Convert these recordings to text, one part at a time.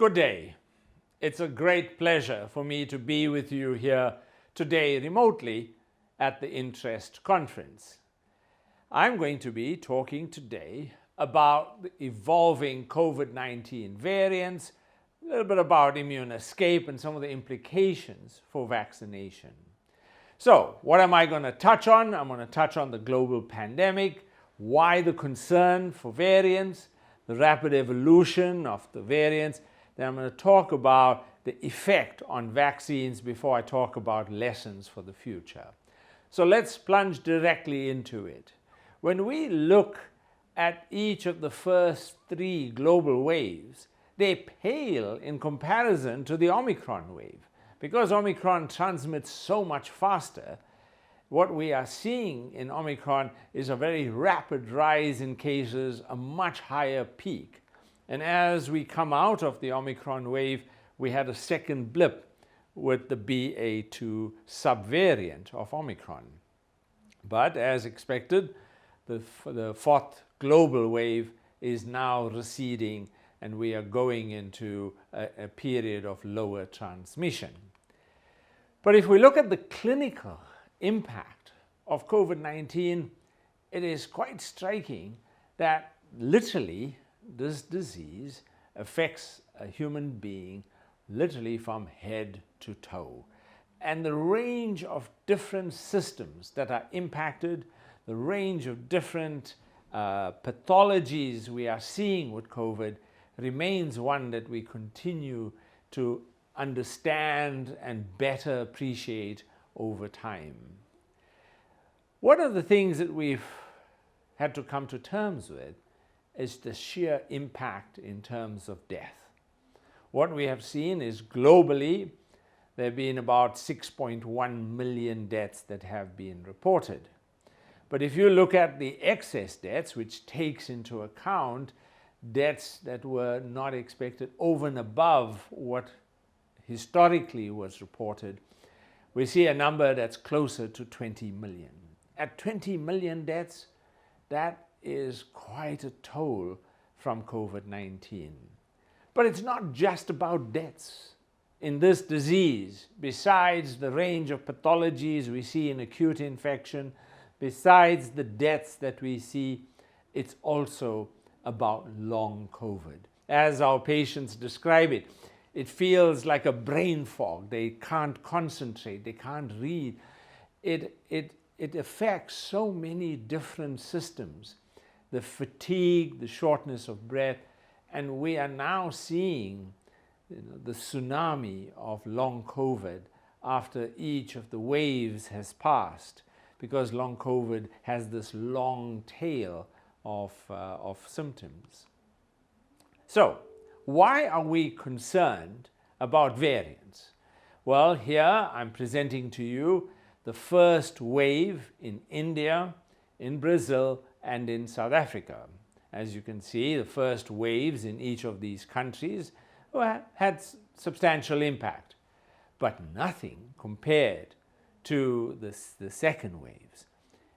Good day. It's a great pleasure for me to be with you here today remotely at the Interest Conference. I'm going to be talking today about the evolving COVID-19 variants, a little bit about immune escape and some of the implications for vaccination. So, what am I going to touch on? I'm going to touch on the global pandemic, why the concern for variants, the rapid evolution of the variants. Then I'm going to talk about the effect on vaccines before I talk about lessons for the future. So let's plunge directly into it. When we look at each of the first three global waves, they pale in comparison to the Omicron wave. Because Omicron transmits so much faster, what we are seeing in Omicron is a very rapid rise in cases, a much higher peak. And as we come out of the Omicron wave, we had a second blip with the BA.2 subvariant of Omicron. But as expected, the fourth global wave is now receding and we are going into a period of lower transmission. But if we look at the clinical impact of COVID-19, it is quite striking that literally this disease affects a human being literally from head to toe. And the range of different systems that are impacted, the range of different pathologies we are seeing with COVID remains one that we continue to understand and better appreciate over time. One of the things that we've had to come to terms with is the sheer impact in terms of death. What we have seen is globally, there have been about 6.1 million deaths that have been reported. But if you look at the excess deaths, which takes into account deaths that were not expected over and above what historically was reported, we see a number that's closer to 20 million. At 20 million deaths, that is quite a toll from COVID-19. But it's not just about deaths. In this disease, besides the range of pathologies we see in acute infection, besides the deaths that we see, it's also about long COVID. As our patients describe it, it feels like a brain fog. They can't concentrate, they can't read. It affects so many different systems. The fatigue, the shortness of breath, and we are now seeing the tsunami of long COVID after each of the waves has passed, because long COVID has this long tail of symptoms. So, why are we concerned about variants? Well, here I'm presenting to you the first wave in India, in Brazil, and in South Africa. As you can see, the first waves in each of these countries had substantial impact, but nothing compared to the second waves.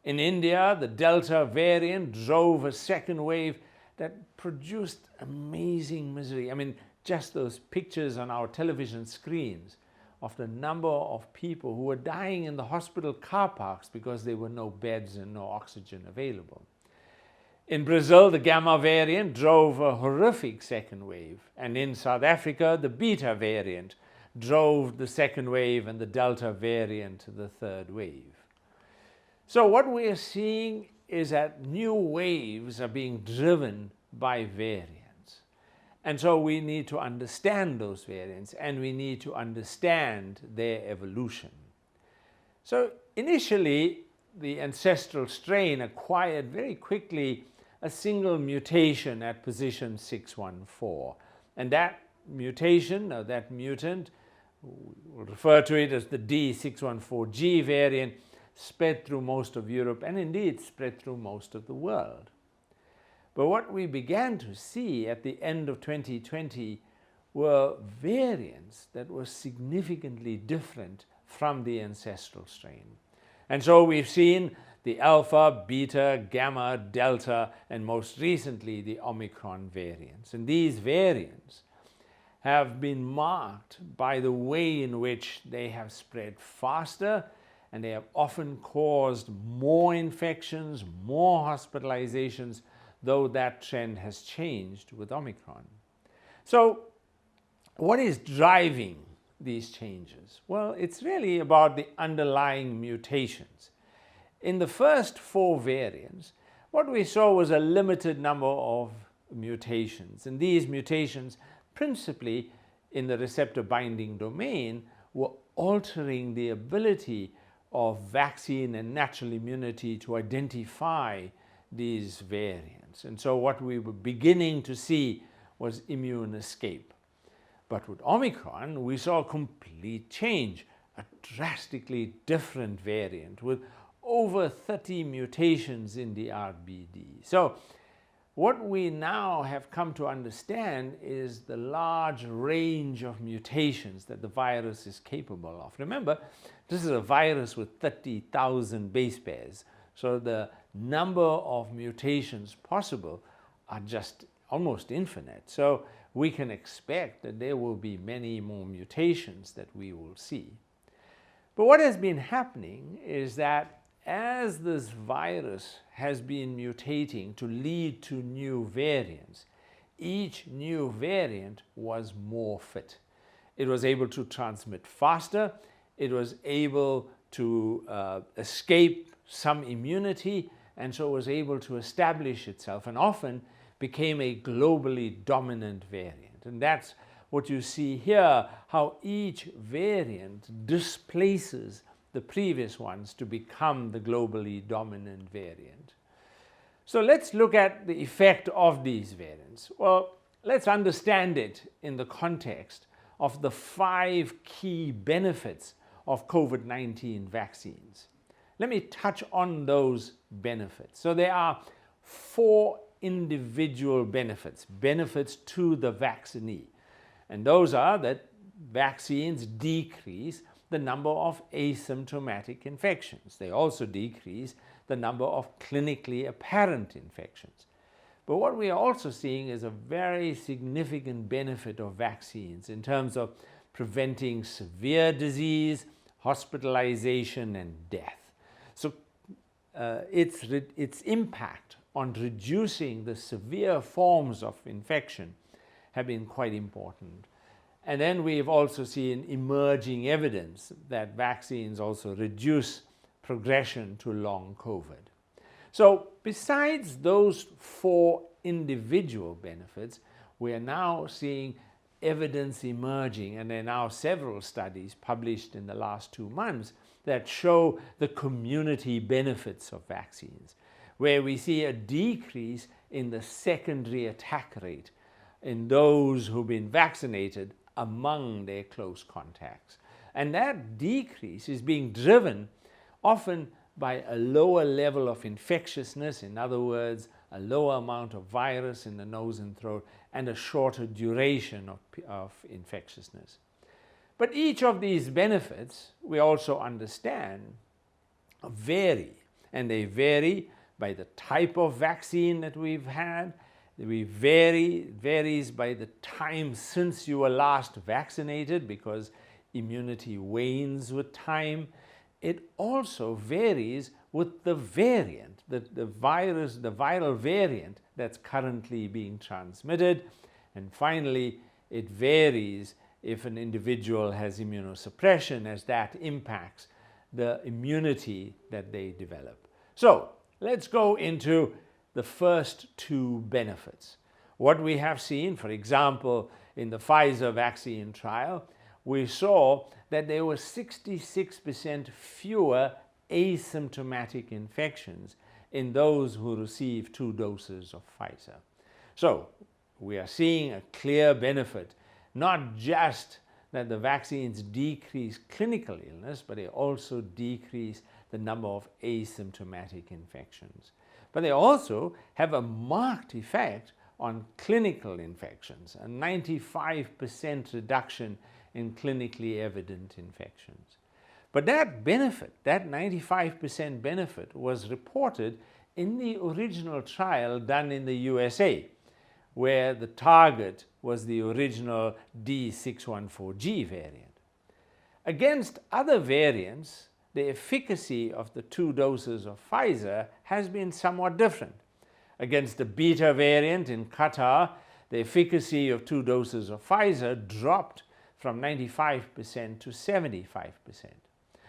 In India, the Delta variant drove a second wave that produced amazing misery. I mean, just those pictures on our television screens of the number of people who were dying in the hospital car parks because there were no beds and no oxygen available. In Brazil, the Gamma variant drove a horrific second wave, and in South Africa, the Beta variant drove the second wave and the Delta variant the third wave. So what we are seeing is that new waves are being driven by variants. And so we need to understand those variants and we need to understand their evolution. So initially, the ancestral strain acquired very quickly a single mutation at position 614. And that mutation, or that mutant, we'll refer to it as the D614G variant, spread through most of Europe and indeed spread through most of the world. But what we began to see at the end of 2020 were variants that were significantly different from the ancestral strain. And so we've seen the Alpha, Beta, Gamma, Delta, and most recently the Omicron variants. And these variants have been marked by the way in which they have spread faster, and they have often caused more infections, more hospitalizations, though that trend has changed with Omicron. So what is driving these changes? Well, it's really about the underlying mutations. In the first 4 variants, what we saw was a limited number of mutations, and these mutations, principally in the receptor binding domain, were altering the ability of vaccine and natural immunity to identify these variants. And so what we were beginning to see was immune escape. But with Omicron, we saw a complete change, a drastically different variant with over 30 mutations in the RBD. So what we now have come to understand is the large range of mutations that the virus is capable of. Remember, this is a virus with 30,000 base pairs, so the number of mutations possible are just almost infinite. So we can expect that there will be many more mutations that we will see. But what has been happening is that as this virus has been mutating to lead to new variants, each new variant was more fit. It was able to transmit faster, it was able to escape some immunity, and so was able to establish itself and often became a globally dominant variant. And that's what you see here, how each variant displaces the previous ones to become the globally dominant variant. So let's look at the effect of these variants. Well, let's understand it in the context of the 5 key benefits of COVID-19 vaccines. Let me touch on those benefits. So there are 4 individual benefits to the vaccinee. And those are that vaccines decrease the number of asymptomatic infections. They also decrease the number of clinically apparent infections. But what we are also seeing is a very significant benefit of vaccines in terms of preventing severe disease, hospitalization, and death. So its impact on reducing the severe forms of infection have been quite important. And then we've also seen emerging evidence that vaccines also reduce progression to long COVID. So besides those 4 individual benefits, we are now seeing evidence emerging, and there are now several studies published in the last 2 months that show the community benefits of vaccines, where we see a decrease in the secondary attack rate in those who've been vaccinated among their close contacts. And that decrease is being driven often by a lower level of infectiousness, in other words, a lower amount of virus in the nose and throat, and a shorter duration of infectiousness. But each of these benefits, we also understand, vary, and they vary by the type of vaccine that we've had. Varies by the time since you were last vaccinated, because immunity wanes with time. It also varies with the variant, the viral variant that's currently being transmitted. And finally, it varies if an individual has immunosuppression, as that impacts the immunity that they develop. So let's go into the first 2 benefits. What we have seen, for example, in the Pfizer vaccine trial, we saw that there were 66% fewer asymptomatic infections in those who received 2 doses of Pfizer. So we are seeing a clear benefit, not just that the vaccines decrease clinical illness, but they also decrease the number of asymptomatic infections. But they also have a marked effect on clinical infections, a 95% reduction in clinically evident infections. But that benefit, that 95% benefit, was reported in the original trial done in the USA, where the target was the original D614G variant. Against other variants, the efficacy of the 2 doses of Pfizer has been somewhat different. Against the Beta variant in Qatar, the efficacy of 2 doses of Pfizer dropped from 95% to 75%.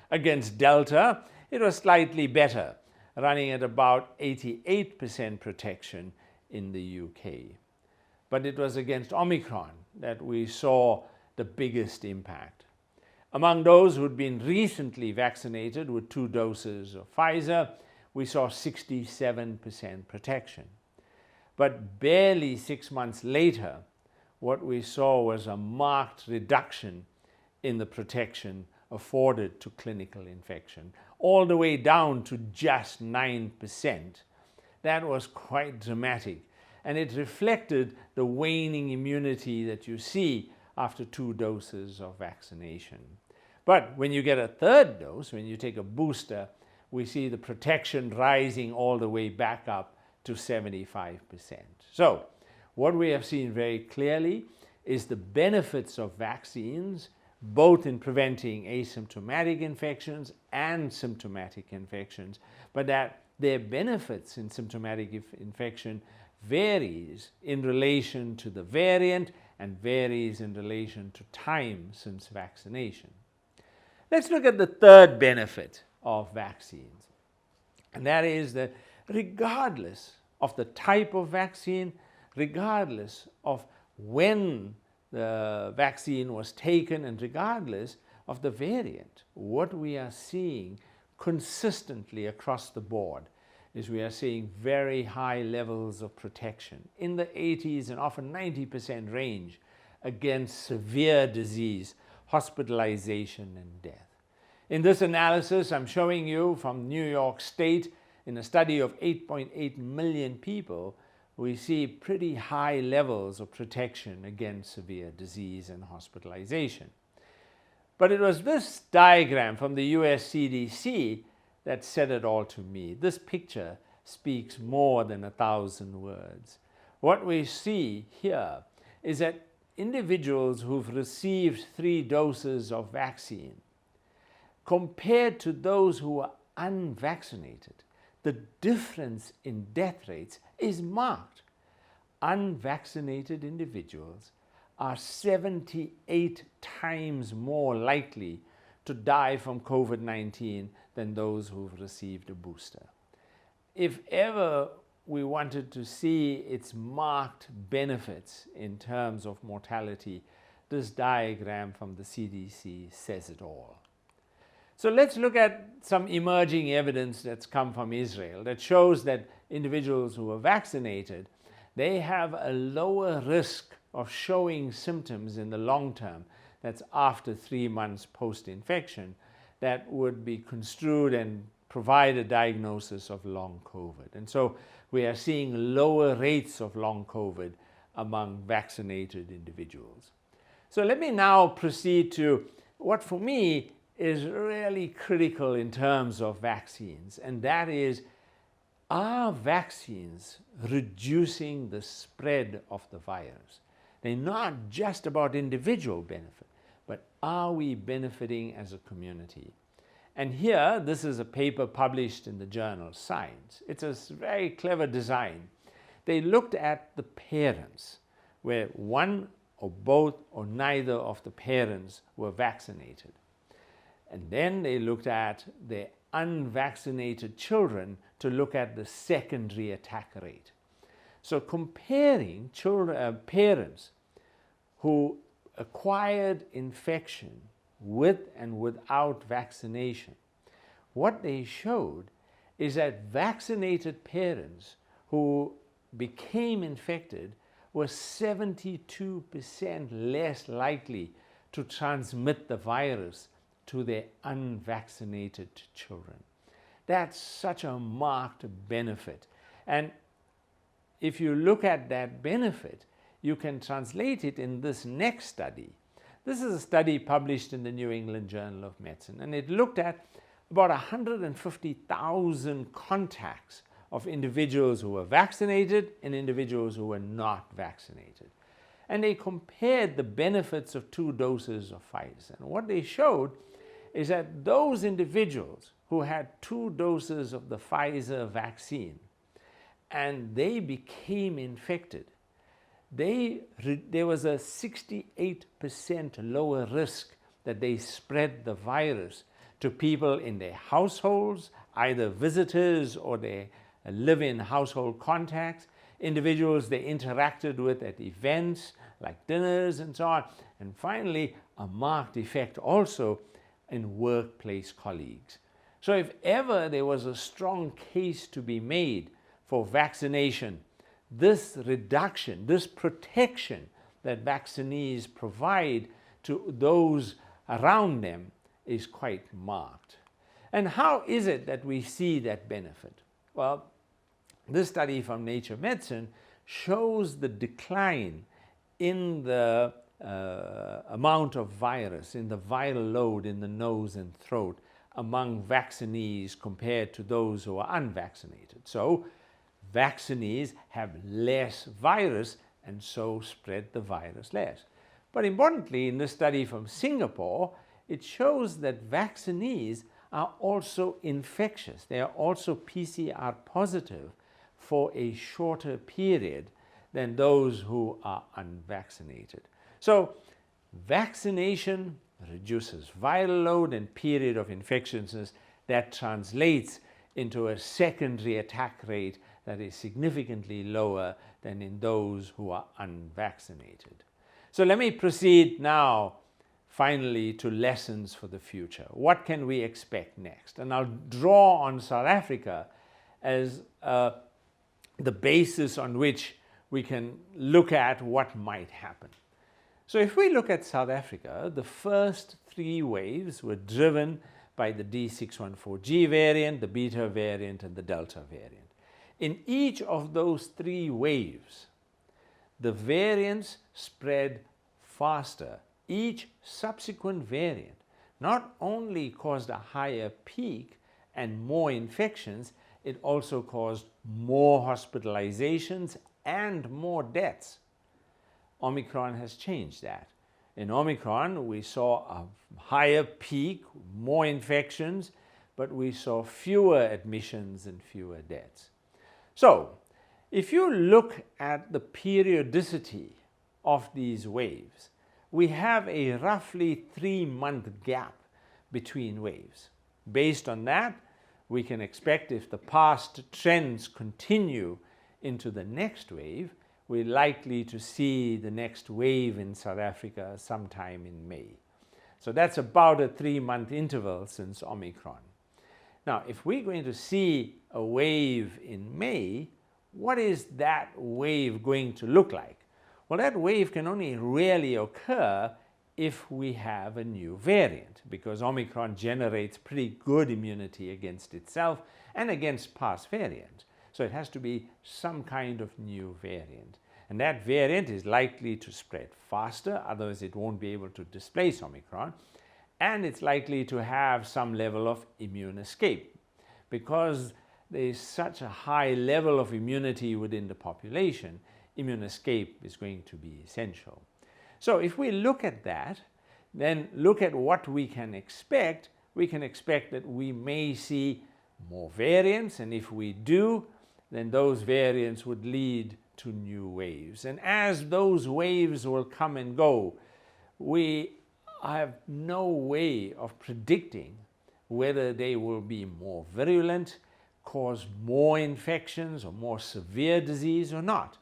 Against Delta, it was slightly better, running at about 88% protection in the UK. But it was against Omicron that we saw the biggest impact. Among those who had been recently vaccinated with 2 doses of Pfizer, we saw 67% protection. But barely 6 months later, what we saw was a marked reduction in the protection afforded to clinical infection, all the way down to just 9%. That was quite dramatic, and it reflected the waning immunity that you see after 2 doses of vaccination. But when you get a 3rd dose, when you take a booster, we see the protection rising all the way back up to 75%. So what we have seen very clearly is the benefits of vaccines, both in preventing asymptomatic infections and symptomatic infections, but that their benefits in symptomatic infection varies in relation to the variant and varies in relation to time since vaccination. Let's look at the 3rd benefit of vaccines, and that is that regardless of the type of vaccine, regardless of when the vaccine was taken, and regardless of the variant, what we are seeing consistently across the board is we are seeing very high levels of protection in the 80s and often 90% range against severe disease, hospitalization, and death. In this analysis, I'm showing you from New York State, in a study of 8.8 million people, we see pretty high levels of protection against severe disease and hospitalization. But it was this diagram from the US CDC that said it all to me. This picture speaks more than 1,000 words. What we see here is that individuals who've received 3 doses of vaccine, compared to those who are unvaccinated, the difference in death rates is marked. Unvaccinated individuals are 78 times more likely to die from COVID-19 than those who've received a booster. If ever we wanted to see its marked benefits in terms of mortality, this diagram from the CDC says it all. So let's look at some emerging evidence that's come from Israel that shows that individuals who are vaccinated, they have a lower risk of showing symptoms in the long term, that's after 3 months post-infection, that would be construed and provide a diagnosis of long COVID. And so we are seeing lower rates of long COVID among vaccinated individuals. So let me now proceed to what for me is really critical in terms of vaccines, and that is, are vaccines reducing the spread of the virus? They're not just about individual benefit, but are we benefiting as a community? And here, this is a paper published in the journal Science. It's a very clever design. They looked at the parents, where one or both or neither of the parents were vaccinated. And then they looked at the unvaccinated children to look at the secondary attack rate. So comparing parents who acquired infection with and without vaccination, what they showed is that vaccinated parents who became infected were 72% less likely to transmit the virus to their unvaccinated children. That's such a marked benefit. And if you look at that benefit, you can translate it in this next study. This is a study published in the New England Journal of Medicine, and it looked at about 150,000 contacts of individuals who were vaccinated and individuals who were not vaccinated. and they compared the benefits of 2 doses of Pfizer. And what they showed is that those individuals who had 2 doses of the Pfizer vaccine and they became infected, there was a 68% lower risk that they spread the virus to people in their households, either visitors or their live-in household contacts, individuals they interacted with at events like dinners and so on, and finally a marked effect also in workplace colleagues. So if ever there was a strong case to be made for vaccination, this reduction, this protection that vaccinees provide to those around them is quite marked. And how is it that we see that benefit? Well, this study from Nature Medicine shows the decline in the amount of virus, in the viral load in the nose and throat among vaccinees compared to those who are unvaccinated. So vaccinees have less virus and so spread the virus less. But importantly, in this study from Singapore, it shows that vaccinees are also infectious. They are also PCR positive for a shorter period than those who are unvaccinated. So vaccination reduces viral load and period of infectiousness. That translates into a secondary attack rate that is significantly lower than in those who are unvaccinated. So let me proceed now finally to lessons for the future. What can we expect next? And I'll draw on South Africa as the basis on which we can look at what might happen. So if we look at South Africa, the first 3 waves were driven by the D614G variant, the Beta variant, and the Delta variant. In each of those 3 waves, the variants spread faster. Each subsequent variant not only caused a higher peak and more infections, it also caused more hospitalizations and more deaths. Omicron has changed that. In Omicron, we saw a higher peak, more infections, but we saw fewer admissions and fewer deaths. So, if you look at the periodicity of these waves, we have a roughly 3-month gap between waves. Based on that, we can expect if the past trends continue into the next wave, we're likely to see the next wave in South Africa sometime in May. So that's about a 3-month interval since Omicron. Now, if we're going to see a wave in May, what is that wave going to look like? Well, that wave can only really occur if we have a new variant, because Omicron generates pretty good immunity against itself and against past variants. So it has to be some kind of new variant. And that variant is likely to spread faster, otherwise it won't be able to displace Omicron. And it's likely to have some level of immune escape. Because there is such a high level of immunity within the population, immune escape is going to be essential. So if we look at that, then look at what we can expect that we may see more variants, and if we do, then those variants would lead to new waves. And as those waves will come and go, we have no way of predicting whether they will be more virulent, cause more infections or more severe disease or not.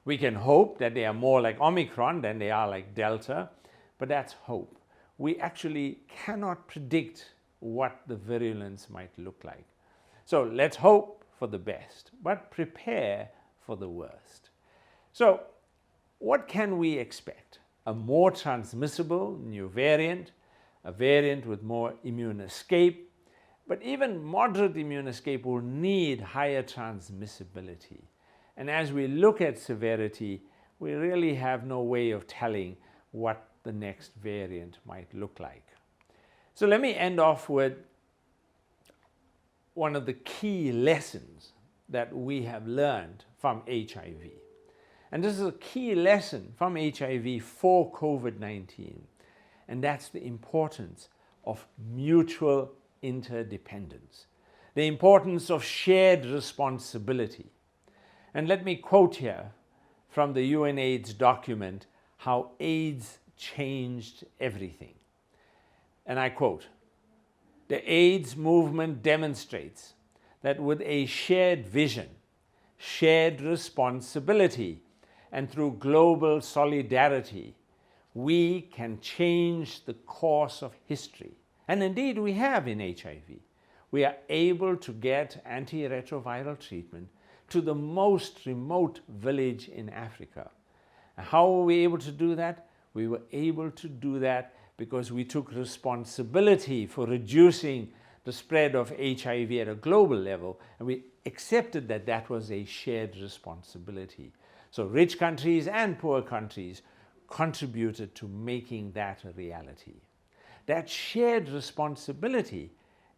We can hope that they are more like Omicron than they are like Delta, but that's hope. We actually cannot predict what the virulence might look like. So let's hope for the best, but prepare for the worst. So what can we expect? A more transmissible new variant, a variant with more immune escape, but even moderate immune escape will need higher transmissibility. And as we look at severity, we really have no way of telling what the next variant might look like. So let me end off with one of the key lessons that we have learned from HIV. And this is a key lesson from HIV for COVID-19. And that's the importance of mutual interdependence, the importance of shared responsibility. And let me quote here from the UNAIDS document, How AIDS Changed Everything. And I quote, "The AIDS movement demonstrates that with a shared vision, shared responsibility, and through global solidarity, we can change the course of history." And indeed we have in HIV. We are able to get antiretroviral treatment to the most remote village in Africa. And how were we able to do that? We were able to do that because we took responsibility for reducing the spread of HIV at a global level, and we accepted that that was a shared responsibility. So rich countries and poor countries contributed to making that a reality. That shared responsibility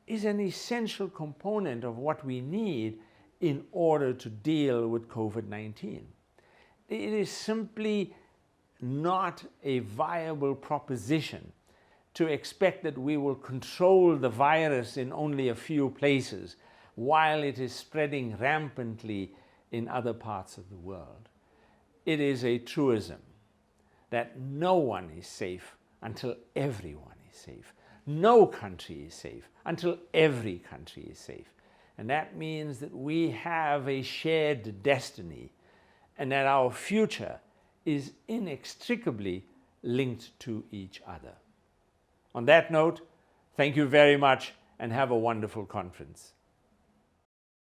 is an essential component of what we need in order to deal with COVID-19. It is simply not a viable proposition to expect that we will control the virus in only a few places while it is spreading rampantly in other parts of the world. It is a truism that no one is safe until everyone is safe. No country is safe until every country is safe. And that means that we have a shared destiny and that our future is inextricably linked to each other. On that note, thank you very much and have a wonderful conference.